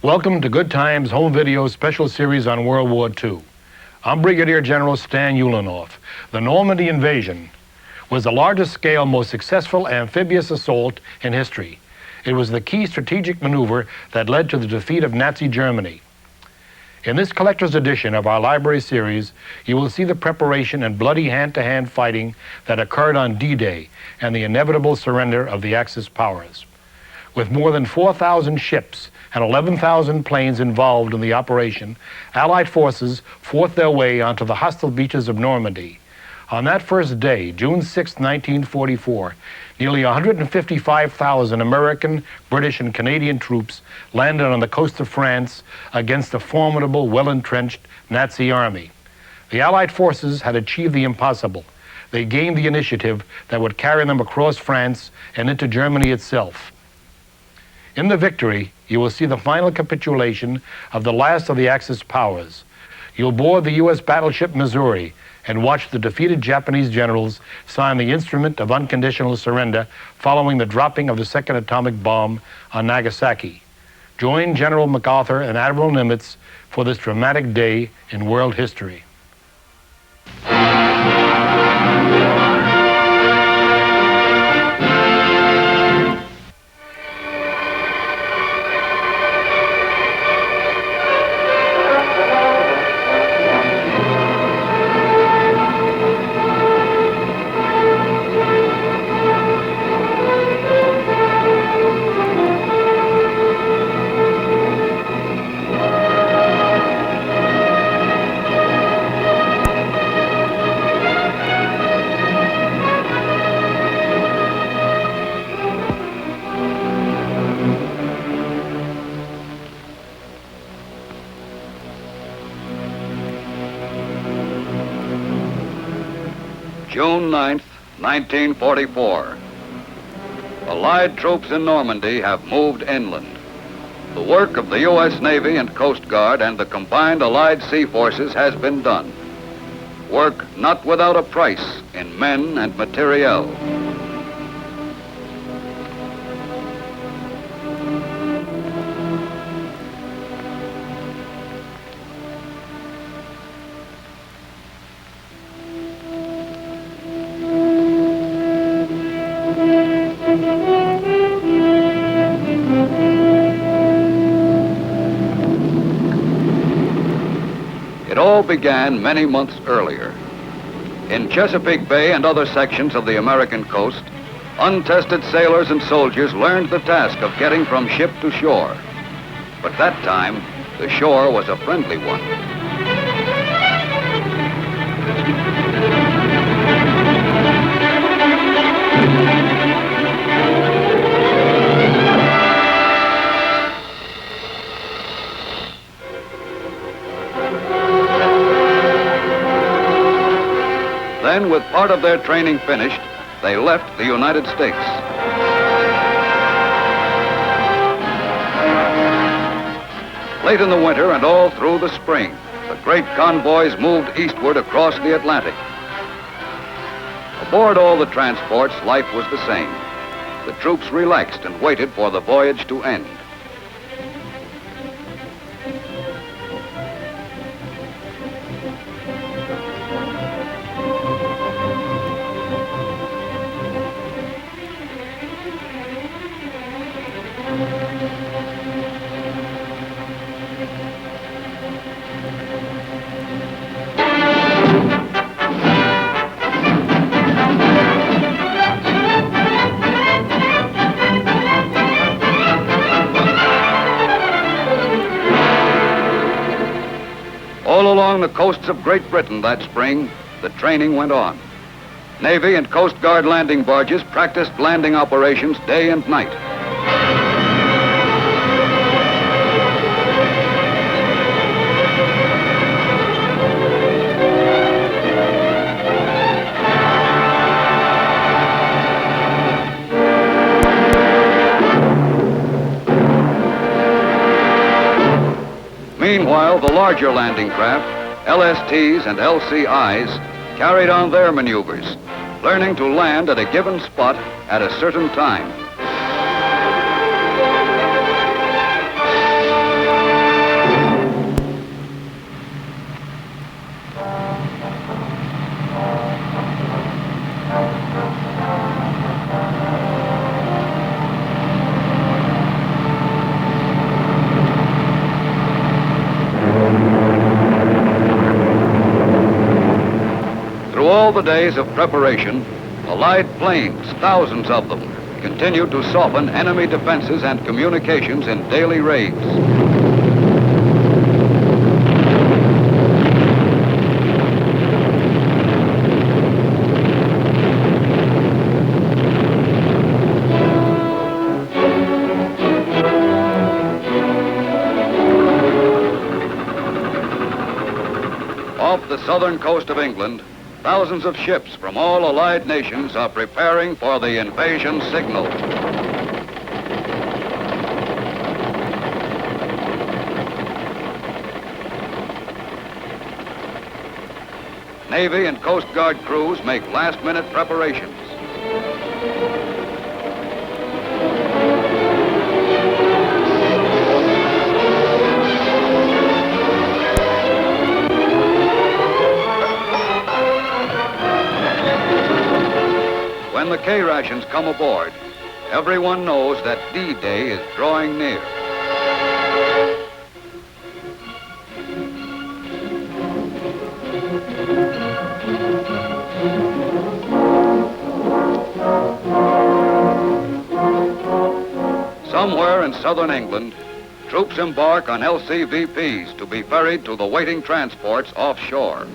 Welcome to Good Times Home Video Special Series on World War II. I'm Brigadier General Stan Ulanoff. The Normandy invasion was the largest scale, most successful amphibious assault in history. It was the key strategic maneuver that led to the defeat of Nazi Germany. In this collector's edition of our library series, you will see the preparation and bloody hand-to-hand fighting that occurred on D-Day and the inevitable surrender of the Axis powers. With more than 4,000 ships and 11,000 planes involved in the operation, Allied forces fought their way onto the hostile beaches of Normandy. On that first day, June 6, 1944, nearly 155,000 American, British, and Canadian troops landed on the coast of France against a formidable, well-entrenched Nazi army. The Allied forces had achieved the impossible. They gained the initiative that would carry them across France and into Germany itself. In the victory, you will see the final capitulation of the last of the Axis powers. You'll board the U.S. battleship Missouri and watch the defeated Japanese generals sign the instrument of unconditional surrender following the dropping of the second atomic bomb on Nagasaki. Join General MacArthur and Admiral Nimitz for this dramatic day in world history. June 9th, 1944. Allied troops in Normandy have moved inland. The work of the U.S. Navy and Coast Guard and the combined Allied sea forces has been done. Work not without a price in men and materiel. It all began many months earlier. In Chesapeake Bay and other sections of the American coast, untested sailors and soldiers learned the task of getting from ship to shore. But that time, the shore was a friendly one. Then, with part of their training finished, they left the United States. Late in the winter and all through the spring, the great convoys moved eastward across the Atlantic. Aboard all the transports, life was the same. The troops relaxed and waited for the voyage to end. All along the coasts of Great Britain that spring, the training went on. Navy and Coast Guard landing barges practiced landing operations day and night. Meanwhile, the larger landing craft, LSTs and LCIs, carried on their maneuvers, learning to land at a given spot at a certain time. all the days of preparation, Allied planes, thousands of them, continued to soften enemy defenses and communications in daily raids. Off the southern coast of England, thousands of ships from all Allied nations are preparing for the invasion signal. Navy and Coast Guard crews make last-minute preparations. When the K-rations come aboard, everyone knows that D-Day is drawing near. Somewhere in southern England, troops embark on LCVPs to be ferried to the waiting transports offshore.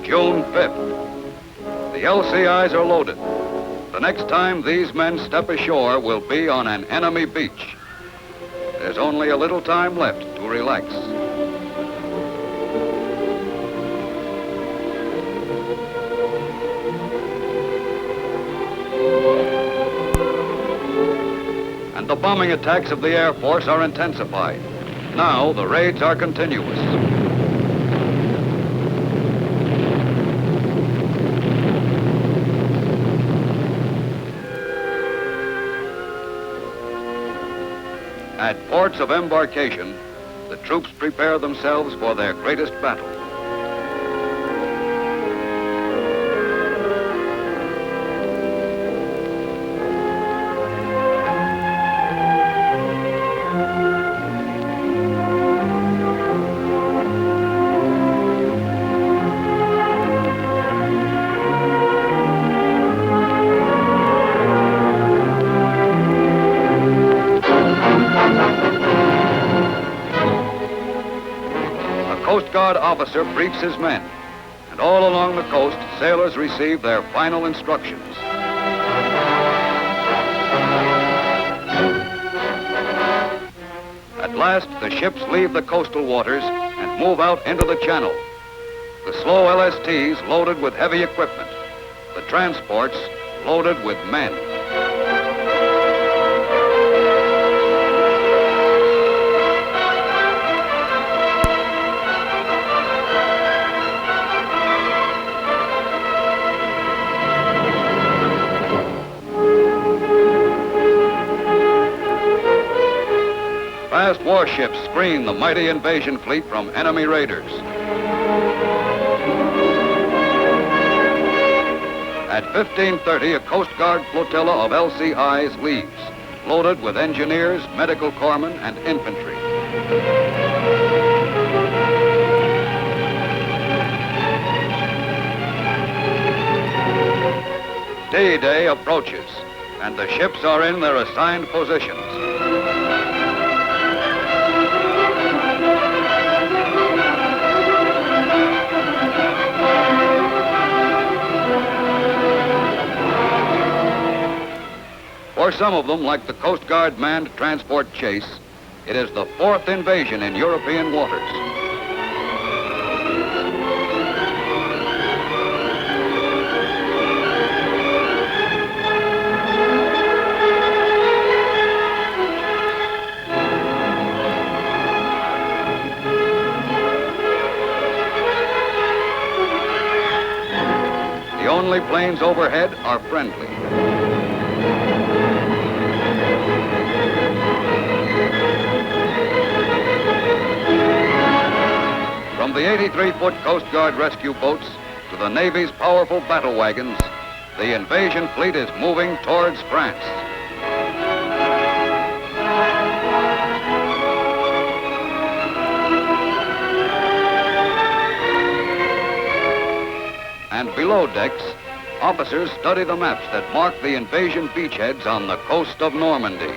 June 5th. The LCIs are loaded. The next time these men step ashore will be on an enemy beach. There's only a little time left to relax. And the bombing attacks of the Air Force are intensified. Now the raids are continuous. At ports of embarkation, the troops prepare themselves for their greatest battle. Coast Guard officer briefs his men, and all along the coast, sailors receive their final instructions. At last, the ships leave the coastal waters and move out into the channel. The slow LSTs loaded with heavy equipment, the transports loaded with men. Fast warships screen the mighty invasion fleet from enemy raiders. At 15:30, a Coast Guard flotilla of LCIs leaves, loaded with engineers, medical corpsmen, and infantry. D-Day approaches, and the ships are in their assigned positions. For For some of them, like the Coast Guard manned transport Chase, it is the fourth invasion in European waters. The only planes overhead are friendly. From the 83-foot Coast Guard rescue boats to the Navy's powerful battle wagons, the invasion fleet is moving towards France. And below decks, officers study the maps that mark the invasion beachheads on the coast of Normandy.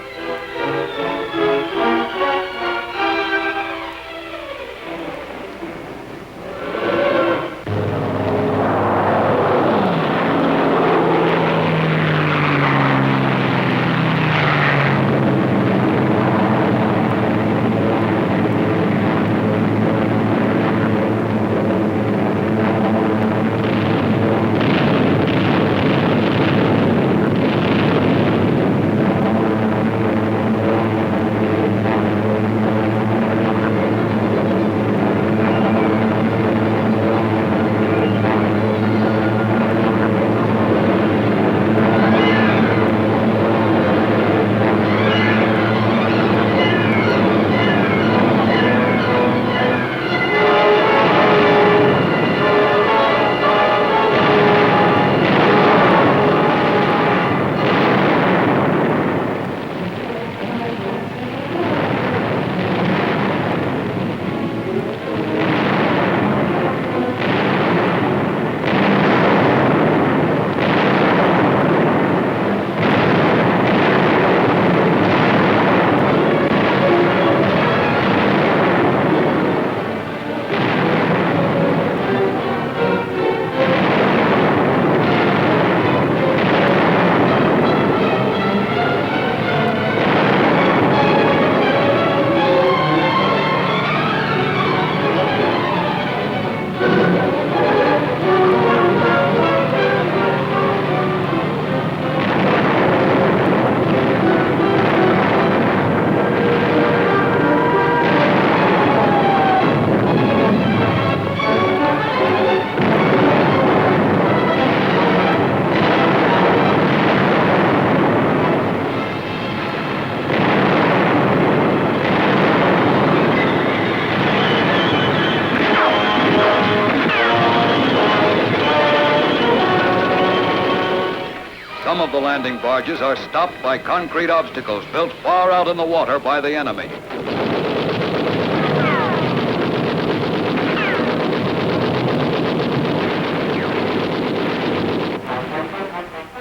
Some of the landing barges are stopped by concrete obstacles built far out in the water by the enemy.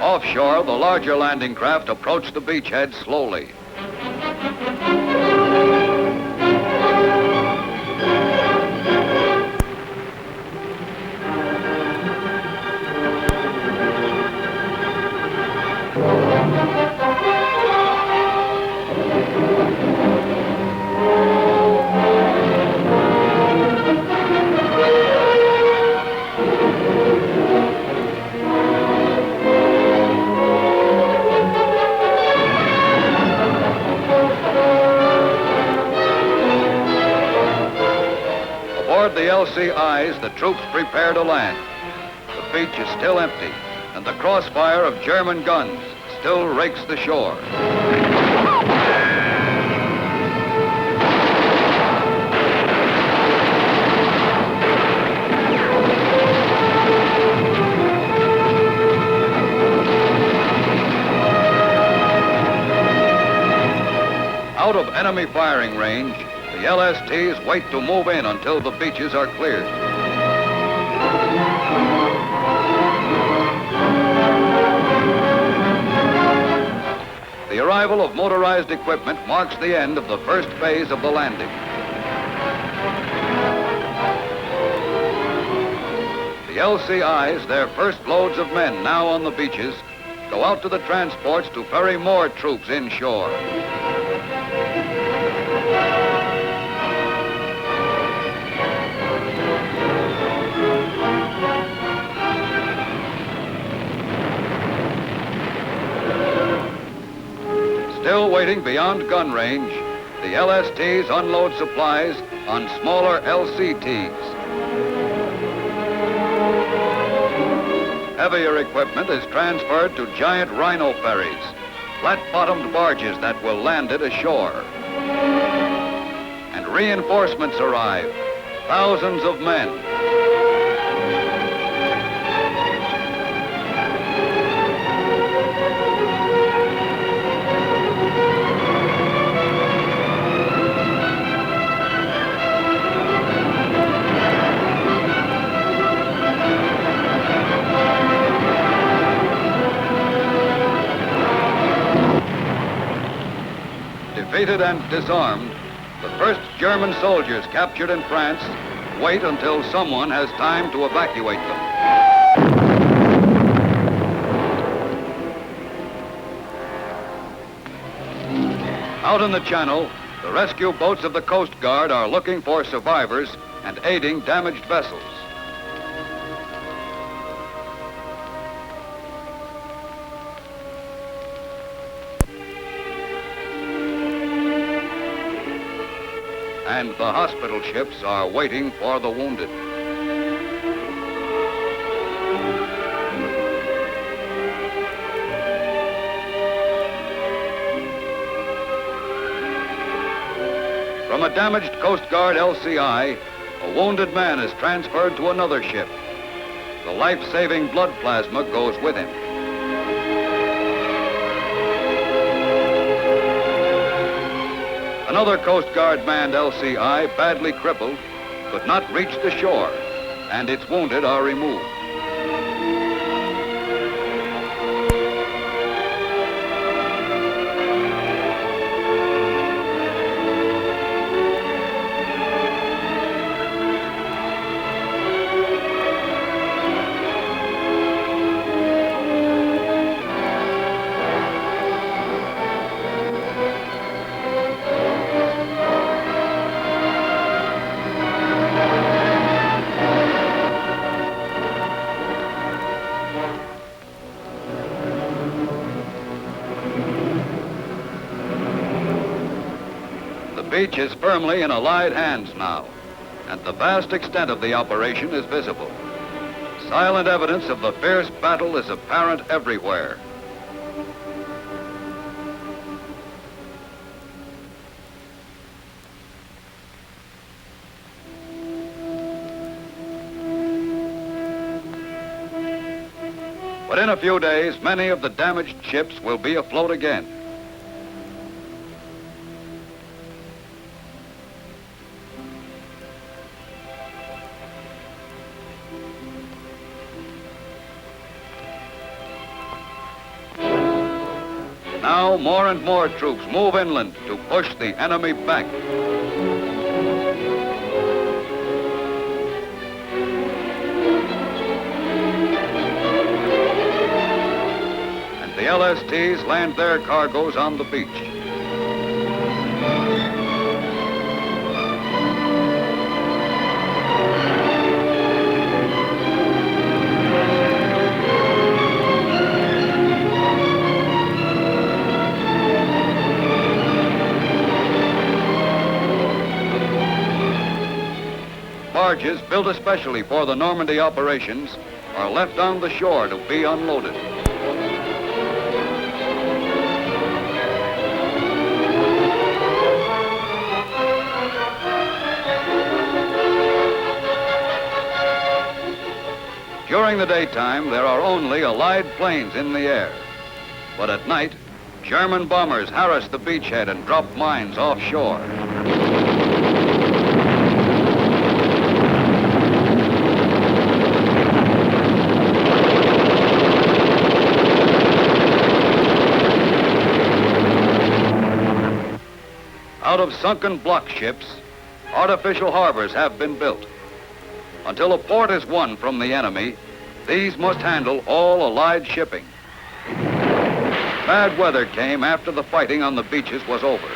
Offshore, the larger landing craft approach the beachhead slowly. Aboard the LCIs, the troops prepare to land. The beach is still empty, and the crossfire of German guns still rakes the shore. Out of enemy firing range, the LSTs wait to move in until the beaches are cleared. The arrival of motorized equipment marks the end of the first phase of the landing. The LCIs, their first loads of men now on the beaches, go out to the transports to ferry more troops inshore. Still waiting beyond gun range, the LSTs unload supplies on smaller LCTs. Heavier equipment is transferred to giant rhino ferries, flat-bottomed barges that will land it ashore. And reinforcements arrive, thousands of men. Defeated and disarmed, the first German soldiers captured in France wait until someone has time to evacuate them. Out in the Channel, the rescue boats of the Coast Guard are looking for survivors and aiding damaged vessels. And the hospital ships are waiting for the wounded. From a damaged Coast Guard LCI, a wounded man is transferred to another ship. The life-saving blood plasma goes with him. Another Coast Guard manned LCI, badly crippled, could not reach the shore, and its wounded are removed. The beach is firmly in Allied hands now, and the vast extent of the operation is visible. Silent evidence of the fierce battle is apparent everywhere. But in a few days, many of the damaged ships will be afloat again. Now more and more troops move inland to push the enemy back. And the LSTs land their cargoes on the beach. Barges built especially for the Normandy operations are left on the shore to be unloaded. During the daytime, there are only Allied planes in the air. But at night, German bombers harass the beachhead and drop mines offshore. Out of sunken block ships, artificial harbors have been built. Until a port is won from the enemy, these must handle all Allied shipping. Bad weather came after the fighting on the beaches was over.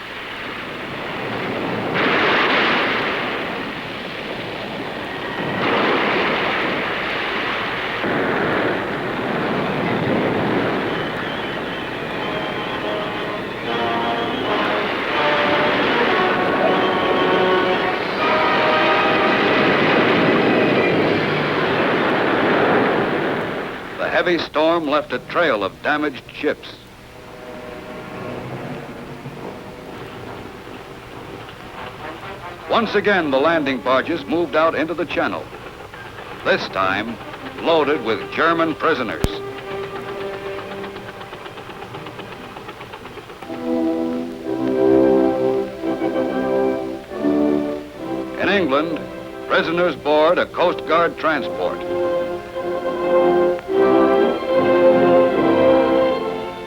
The heavy storm left a trail of damaged ships. Once again, the landing barges moved out into the channel, this time loaded with German prisoners. In England, prisoners board a Coast Guard transport.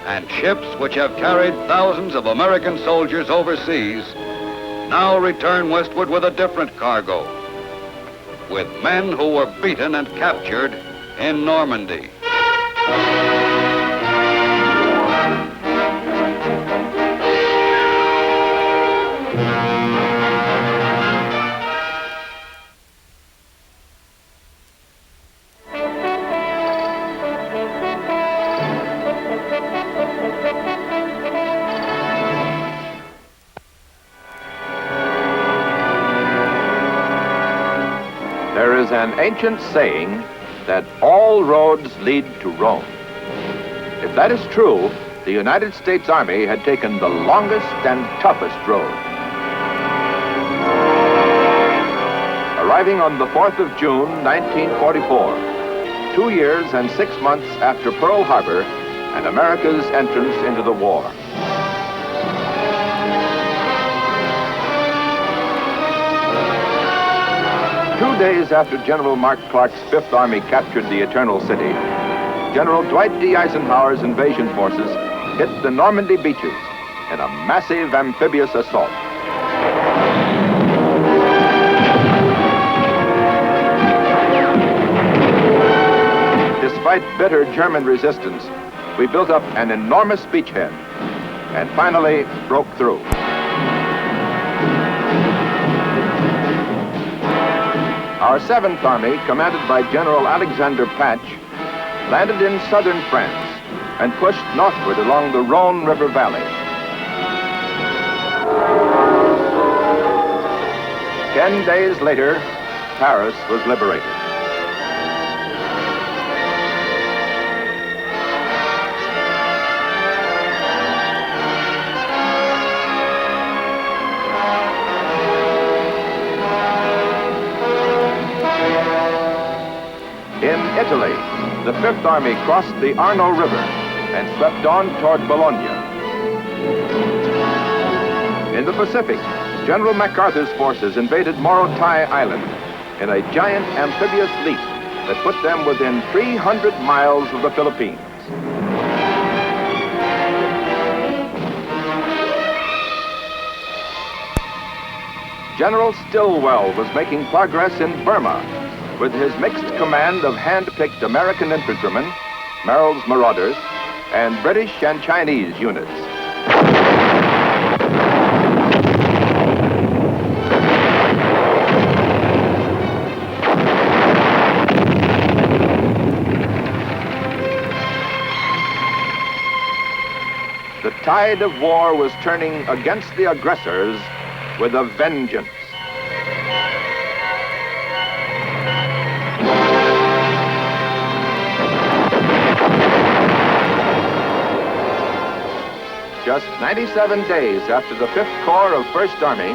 And ships which have carried thousands of American soldiers overseas now return westward with a different cargo, with men who were beaten and captured in Normandy. There is an ancient saying that all roads lead to Rome. If that is true, the United States Army had taken the longest and toughest road. Arriving on the 4th of June, 1944, 2 years and 6 months after Pearl Harbor and America's entrance into the war. Two days after General Mark Clark's Fifth Army captured the Eternal City, General Dwight D. Eisenhower's invasion forces hit the Normandy beaches in a massive amphibious assault. Despite bitter German resistance, we built up an enormous beachhead and finally broke through. Our 7th Army, commanded by General Alexander Patch, landed in southern France and pushed northward along the Rhone River Valley. 10 days later, Paris was liberated. In Italy, the Fifth Army crossed the Arno River and swept on toward Bologna. In the Pacific, General MacArthur's forces invaded Morotai Island in a giant amphibious leap that put them within 300 miles of the Philippines. General Stilwell was making progress in Burma with his mixed command of hand-picked American infantrymen, Merrill's Marauders, and British and Chinese units. The tide of war was turning against the aggressors with a vengeance. Just 97 days after the 5th Corps of 1st Army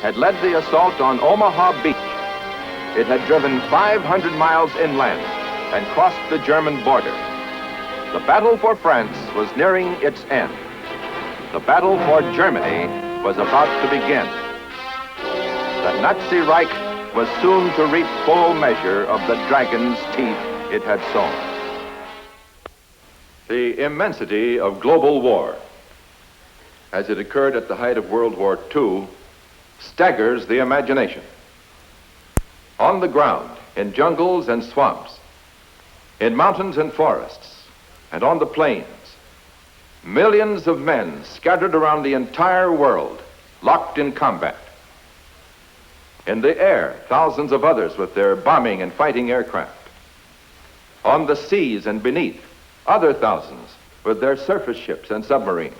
had led the assault on Omaha Beach, it had driven 500 miles inland and crossed the German border. The battle for France was nearing its end. The battle for Germany was about to begin. The Nazi Reich was soon to reap full measure of the dragon's teeth it had sown. The immensity of global war, as it occurred at the height of World War II, staggers the imagination. On the ground, in jungles and swamps, in mountains and forests, and on the plains, Millions of men scattered around the entire world, locked in combat. In the air, thousands of others with their bombing and fighting aircraft. On the seas and beneath, other thousands with their surface ships and submarines.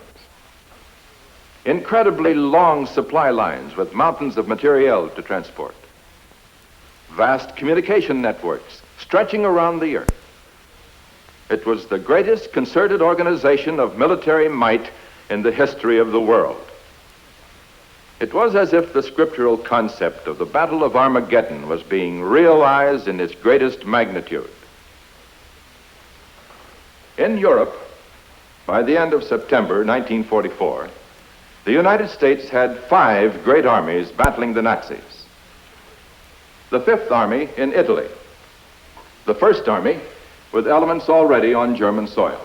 Incredibly long supply lines with mountains of materiel to transport. Vast communication networks stretching around the earth. It was the greatest concerted organization of military might in the history of the world. It was as if the scriptural concept of the Battle of Armageddon was being realized in its greatest magnitude. In Europe, by the end of September 1944, the United States had 5 great armies battling the Nazis. The 5th Army in Italy, the 1st Army with elements already on German soil,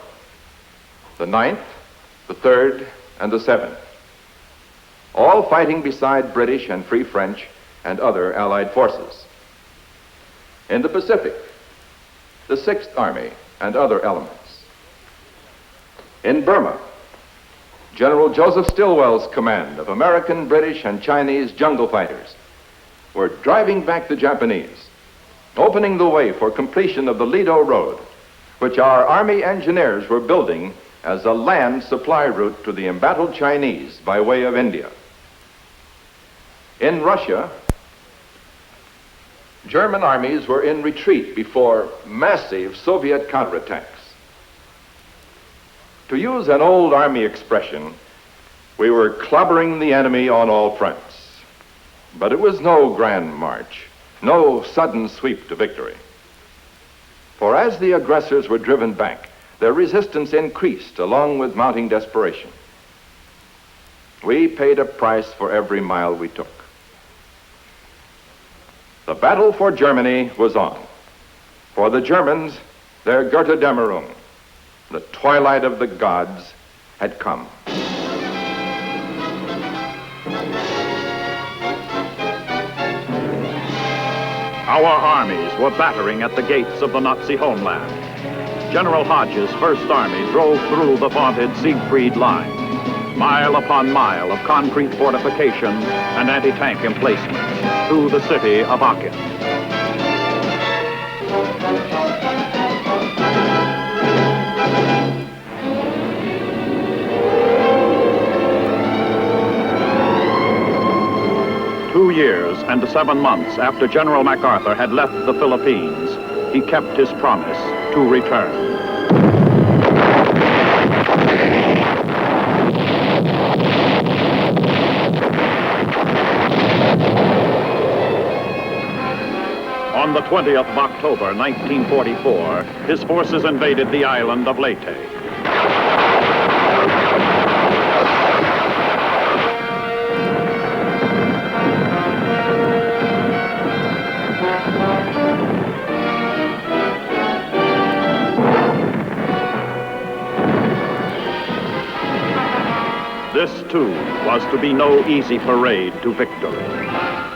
the 9th, the 3rd, and the 7th, all fighting beside British and Free French and other Allied forces. In the Pacific, the 6th Army and other elements. In Burma, General Joseph Stilwell's command of American, British, and Chinese jungle fighters were driving back the Japanese, opening the way for completion of the Lido Road, which our Army engineers were building as a land supply route to the embattled Chinese by way of India. In Russia, German armies were in retreat before massive Soviet counterattacks. To use an old Army expression, we were clobbering the enemy on all fronts. But it was no grand march, no sudden sweep to victory. For as the aggressors were driven back, their resistance increased along with mounting desperation. We paid a price for every mile we took. The battle for Germany was on. For the Germans, their Götterdämmerung, the twilight of the gods, had come. Our armies were battering at the gates of the Nazi homeland. General Hodge's First Army drove through the vaunted Siegfried Line, mile upon mile of concrete fortifications and anti-tank emplacements, to the city of Aachen. Two years and 7 months after General MacArthur had left the Philippines, he kept his promise to return. On the 20th of October, 1944, his forces invaded the island of Leyte. This, too, was to be no easy parade to victory.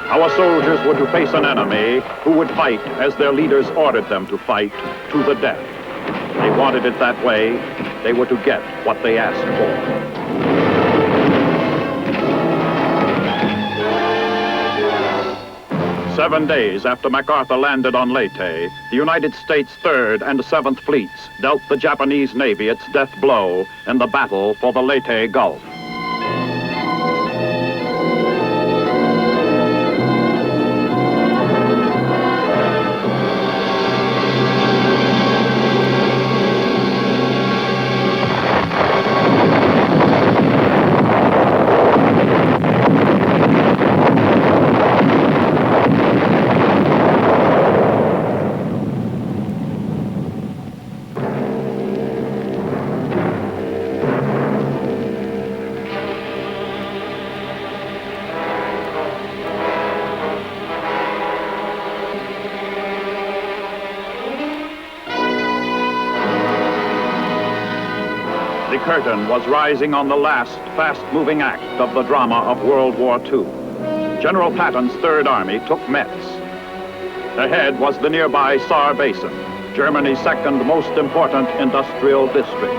Our soldiers were to face an enemy who would fight as their leaders ordered them to fight, to the death. They wanted it that way. They were to get what they asked for. 7 days after MacArthur landed on Leyte, the United States 3rd and 7th Fleets dealt the Japanese Navy its death blow in the battle for the Leyte Gulf. The curtain was rising on the last fast-moving act of the drama of World War II. General Patton's Third Army took Metz. Ahead was the nearby Saar Basin, Germany's second most important industrial district.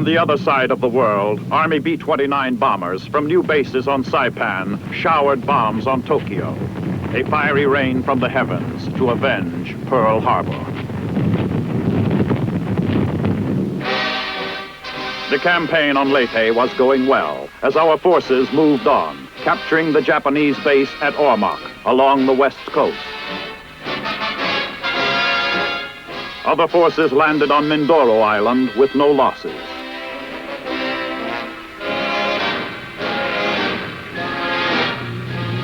On the other side of the world, Army B-29 bombers from new bases on Saipan showered bombs on Tokyo, a fiery rain from the heavens to avenge Pearl Harbor. The campaign on Leyte was going well as our forces moved on, capturing the Japanese base at Ormoc along the west coast. Other forces landed on Mindoro Island with no losses.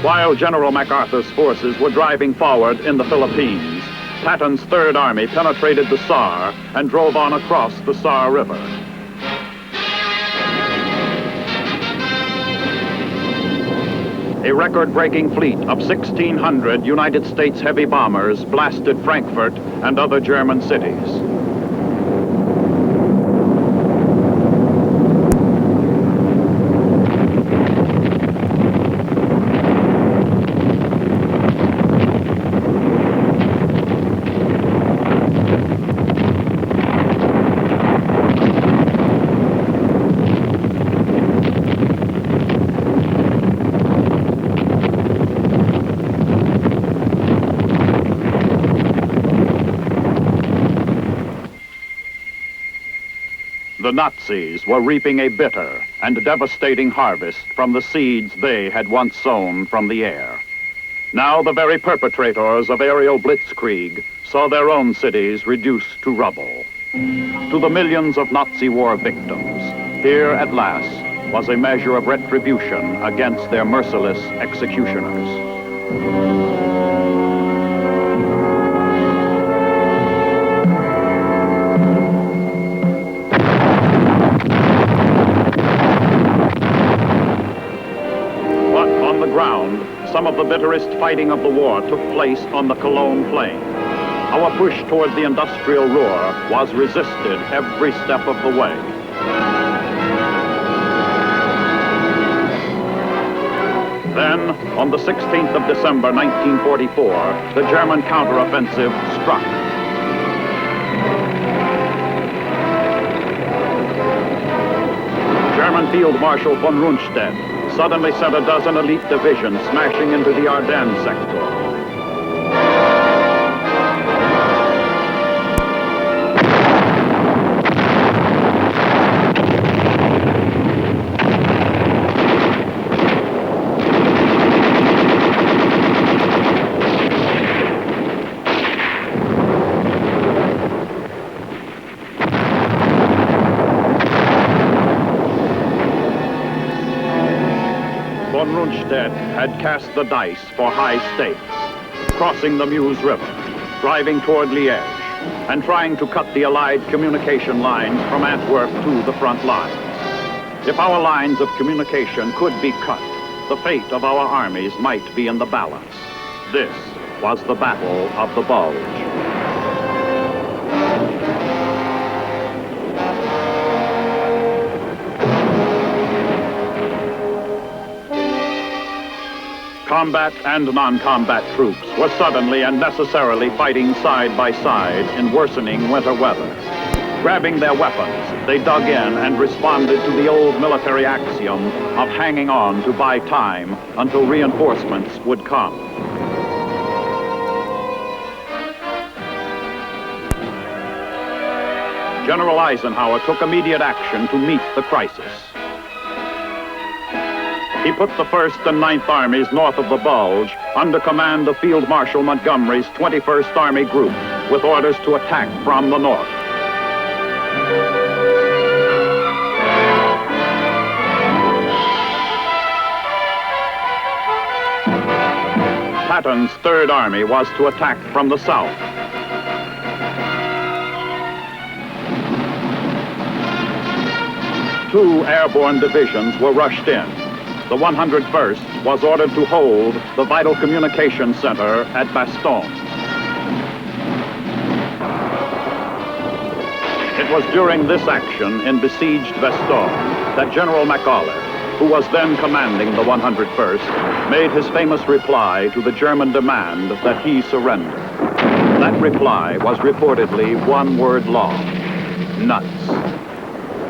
While General MacArthur's forces were driving forward in the Philippines, Patton's Third Army penetrated the Saar and drove on across the Saar River. A record-breaking fleet of 1,600 United States heavy bombers blasted Frankfurt and other German cities. The Nazis were reaping a bitter and devastating harvest from the seeds they had once sown from the air. Now the very perpetrators of aerial blitzkrieg saw their own cities reduced to rubble. To the millions of Nazi war victims, here at last was a measure of retribution against their merciless executioners. Some of the bitterest fighting of the war took place on the Cologne Plain. Our push toward the industrial Ruhr was resisted every step of the way. Then, on the 16th of December, 1944, the German counteroffensive struck. German Field Marshal von Rundstedt suddenly sent a dozen elite divisions smashing into the Ardennes sector. Von Rundstedt had cast the dice for high stakes, crossing the Meuse River, driving toward Liège, and trying to cut the Allied communication lines from Antwerp to the front lines. If our lines of communication could be cut, the fate of our armies might be in the balance. This was the Battle of the Bulge. Combat and non-combat troops were suddenly and necessarily fighting side by side in worsening winter weather. Grabbing their weapons, they dug in and responded to the old military axiom of hanging on to buy time until reinforcements would come. General Eisenhower took immediate action to meet the crisis. He put the 1st and 9th Armies north of the Bulge under command of Field Marshal Montgomery's 21st Army Group, with orders to attack from the north. Patton's Third Army was to attack from the south. Two airborne divisions were rushed in. The 101st was ordered to hold the vital communication center at Bastogne. It was during this action in besieged Bastogne that General MacAuliffe, who was then commanding the 101st, made his famous reply to the German demand that he surrender. That reply was reportedly one word long: nuts.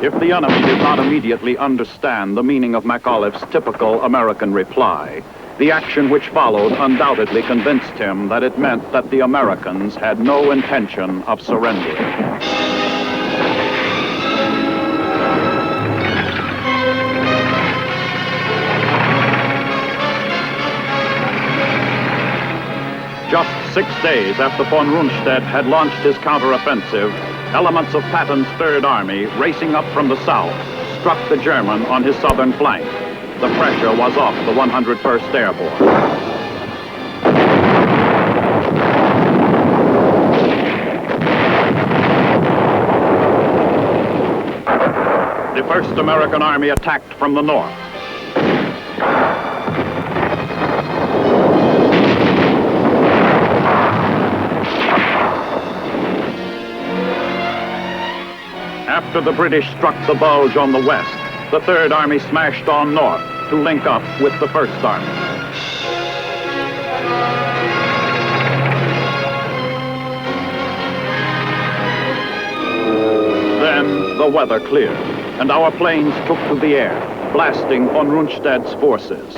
If the enemy did not immediately understand the meaning of McAuliffe's typical American reply, the action which followed undoubtedly convinced him that it meant that the Americans had no intention of surrendering. Just 6 days after von Rundstedt had launched his counteroffensive, elements of Patton's Third Army, racing up from the south, struck the German on his southern flank. The pressure was off the 101st Airborne. The 1st American Army attacked from the north. After the British struck the bulge on the west, the Third Army smashed on north to link up with the First Army. Then the weather cleared, and our planes took to the air, blasting von Rundstedt's forces.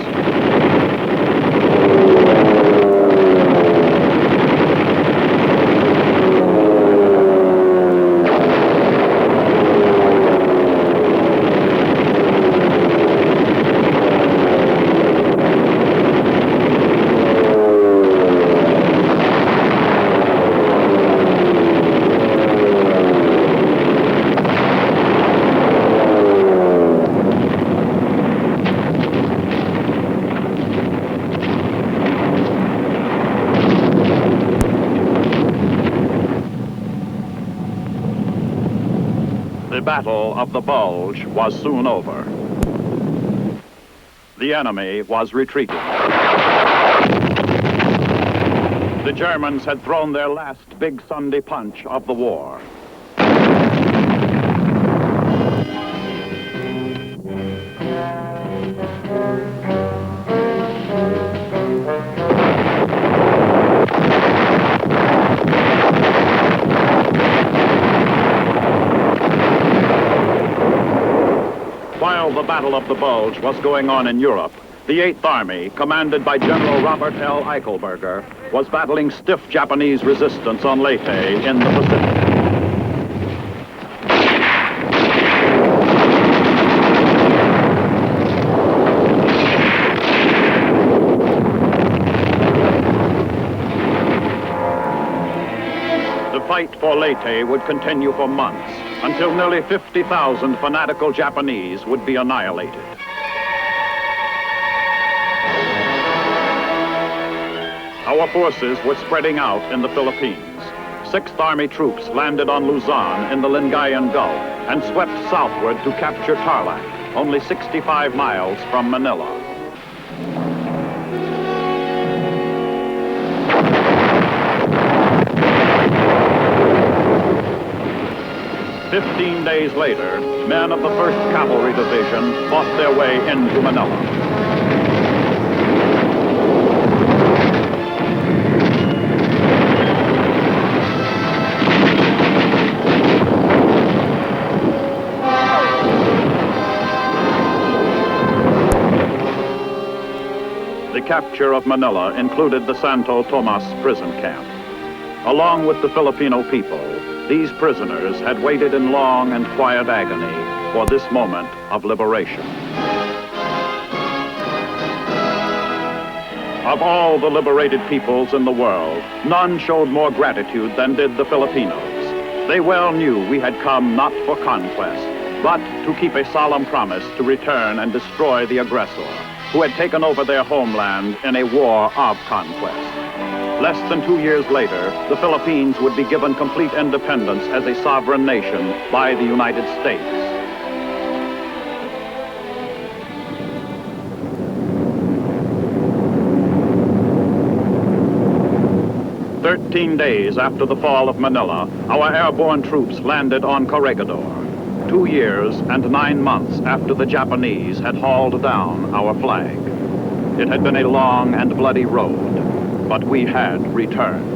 The Battle of the Bulge was soon over. The enemy was retreating. The Germans had thrown their last big Sunday punch of the war. While the Battle of the Bulge was going on in Europe, the 8th Army, commanded by General Robert L. Eichelberger, was battling stiff Japanese resistance on Leyte in the Pacific. The fight for Leyte would continue for months, until nearly 50,000 fanatical Japanese would be annihilated. Our forces were spreading out in the Philippines. 6th Army troops landed on Luzon in the Lingayen Gulf and swept southward to capture Tarlac, only 65 miles from Manila. "15 days later, men of the 1st Cavalry Division fought their way into Manila. The capture of Manila included the Santo Tomas prison camp. Along with the Filipino people, these prisoners had waited in long and quiet agony for this moment of liberation. Of all the liberated peoples in the world, none showed more gratitude than did the Filipinos. They well knew we had come not for conquest, but to keep a solemn promise to return and destroy the aggressor, who had taken over their homeland in a war of conquest. Less than 2 years later, the Philippines would be given complete independence as a sovereign nation by the United States. "13 days after the fall of Manila, our airborne troops landed on Corregidor. 2 years and 9 months after the Japanese had hauled down our flag. It had been a long and bloody road, but we had returned.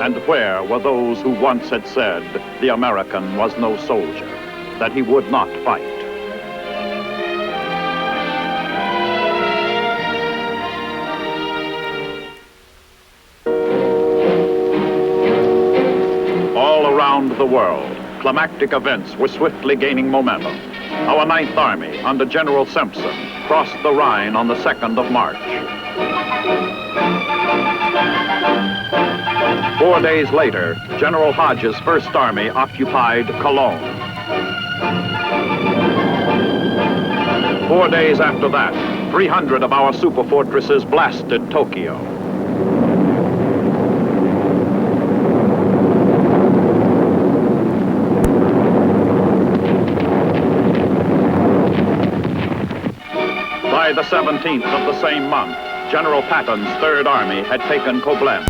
And where were those who once had said the American was no soldier, that he would not fight? All around the world, climactic events were swiftly gaining momentum. Our Ninth Army, under General Simpson, crossed the Rhine on the 2nd of March. 4 days later, General Hodges' First Army occupied Cologne. 4 days after that, 300 of our superfortresses blasted Tokyo. By the 17th of the same month, General Patton's Third Army had taken Koblenz.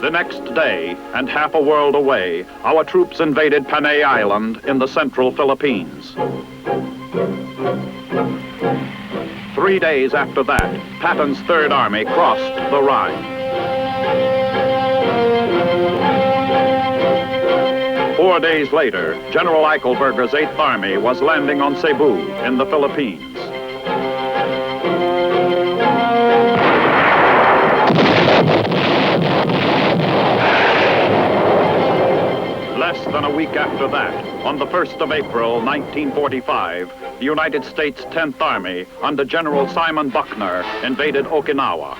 The next day, and half a world away, our troops invaded Panay Island in the central Philippines. 3 days after that, Patton's Third Army crossed the Rhine. 4 days later, General Eichelberger's Eighth Army was landing on Cebu in the Philippines. Less than a week after that, on the 1st of April, 1945, the United States 10th Army, under General Simon Buckner, invaded Okinawa.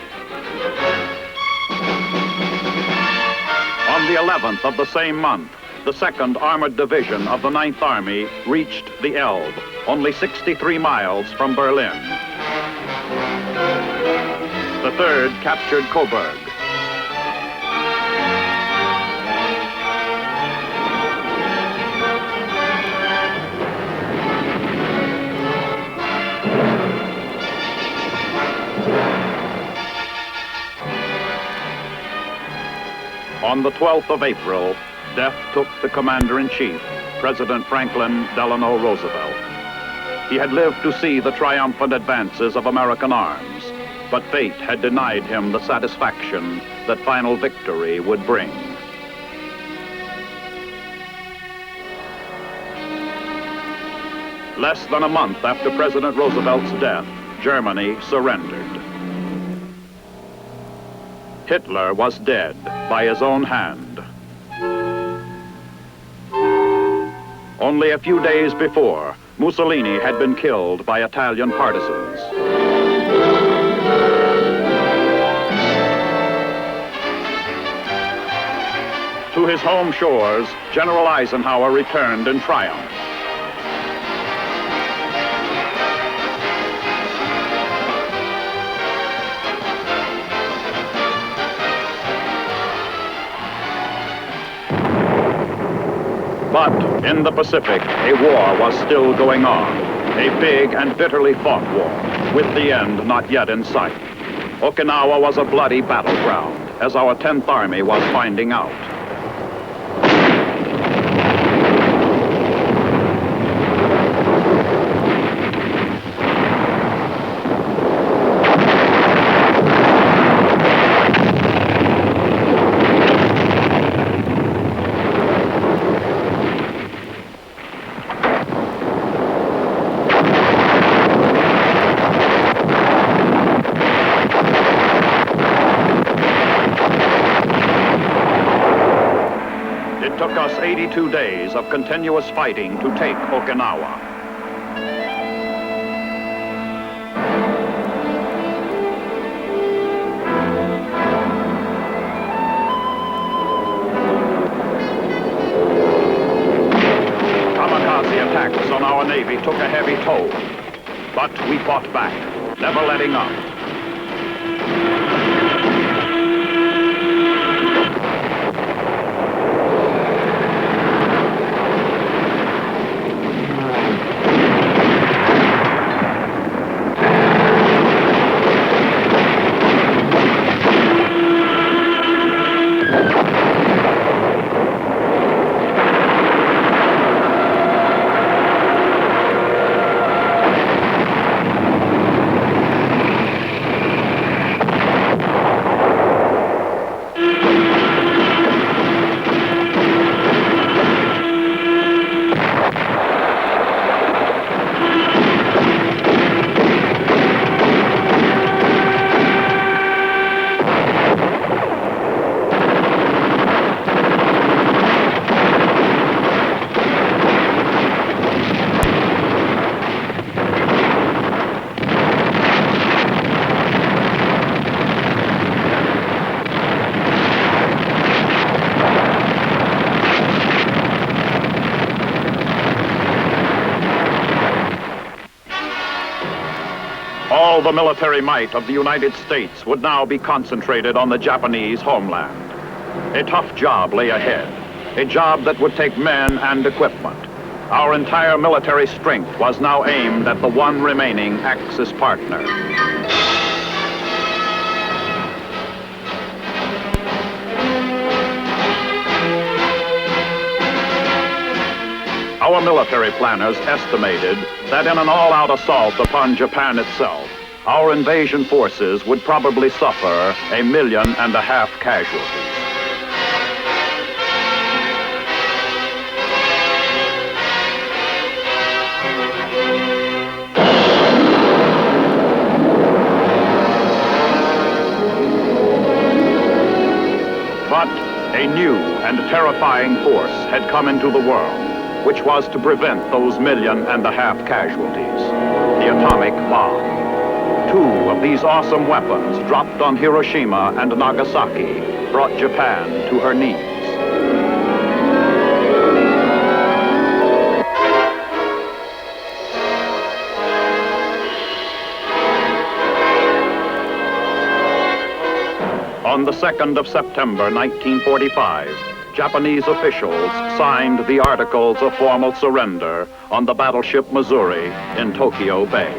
On the 11th of the same month, the 2nd Armored Division of the 9th Army reached the Elbe, only 63 miles from Berlin. The 3rd captured Coburg. On the 12th of April, death took the Commander-in-Chief, President Franklin Delano Roosevelt. He had lived to see the triumphant advances of American arms, but fate had denied him the satisfaction that final victory would bring. Less than a month after President Roosevelt's death, Germany surrendered. Hitler was dead by his own hand. Only a few days before, Mussolini had been killed by Italian partisans. To his home shores, General Eisenhower returned in triumph. But in the Pacific, a war was still going on, a big and bitterly fought war, with the end not yet in sight. Okinawa was a bloody battleground, as our 10th Army was finding out. It took us 82 days of continuous fighting to take Okinawa. Kamikaze attacks on our Navy took a heavy toll, but we fought back, never letting up. All the military might of the United States would now be concentrated on the Japanese homeland. A tough job lay ahead, a job that would take men and equipment. Our entire military strength was now aimed at the one remaining Axis partner. Our military planners estimated that in an all-out assault upon Japan itself, our invasion forces would probably suffer 1.5 million casualties. But a new and terrifying force had come into the world, which was to prevent those 1.5 million casualties, the atomic bomb. 2 of these awesome weapons dropped on Hiroshima and Nagasaki brought Japan to her knees. On the 2nd of September, 1945, Japanese officials signed the Articles of Formal Surrender on the battleship Missouri in Tokyo Bay.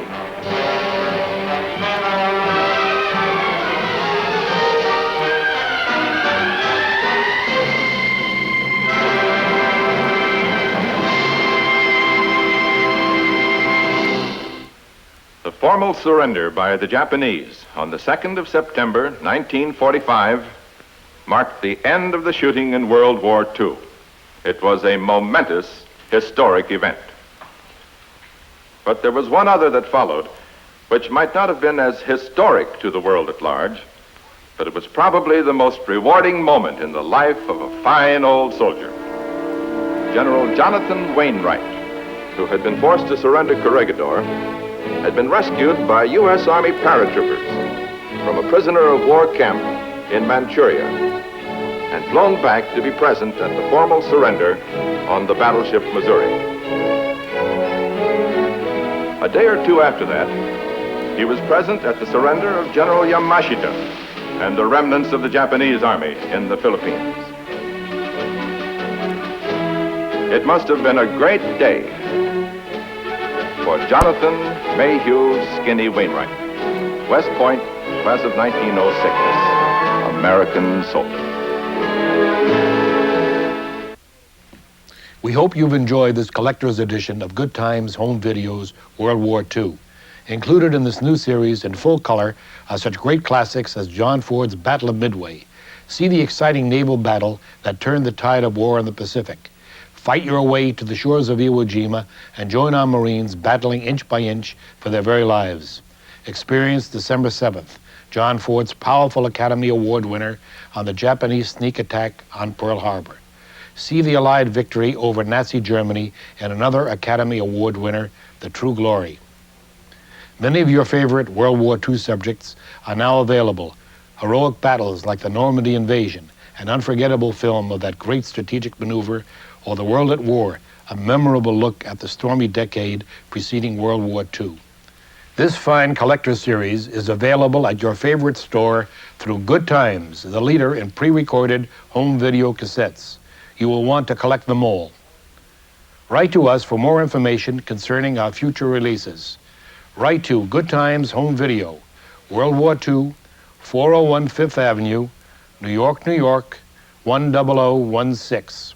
The formal surrender by the Japanese on the 2nd of September, 1945, marked the end of the shooting in World War II. It was a momentous, historic event. But there was one other that followed, which might not have been as historic to the world at large, but it was probably the most rewarding moment in the life of a fine old soldier. General Jonathan Wainwright, who had been forced to surrender Corregidor, had been rescued by U.S. Army paratroopers from a prisoner of war camp in Manchuria and flown back to be present at the formal surrender on the battleship Missouri. A day or two after that, he was present at the surrender of General Yamashita and the remnants of the Japanese army in the Philippines. It must have been a great day for Jonathan Mayhew Skinny Wainwright, West Point, class of 1906, American soldier. We hope you've enjoyed this collector's edition of Good Times Home Videos World War II. Included in this new series in full color are such great classics as John Ford's Battle of Midway. See the exciting naval battle that turned the tide of war in the Pacific. Fight your way to the shores of Iwo Jima and join our Marines battling inch by inch for their very lives. Experience December 7th, John Ford's powerful Academy Award winner on the Japanese sneak attack on Pearl Harbor. See the Allied victory over Nazi Germany and another Academy Award winner, The True Glory. Many of your favorite World War II subjects are now available. Heroic battles like the Normandy invasion, an unforgettable film of that great strategic maneuver, or The World at War, a memorable look at the stormy decade preceding World War II. This fine collector series is available at your favorite store through Good Times, the leader in pre-recorded home video cassettes. You will want to collect them all. Write to us for more information concerning our future releases. Write to Good Times Home Video, World War II, 401 Fifth Avenue, New York, New York, 10016.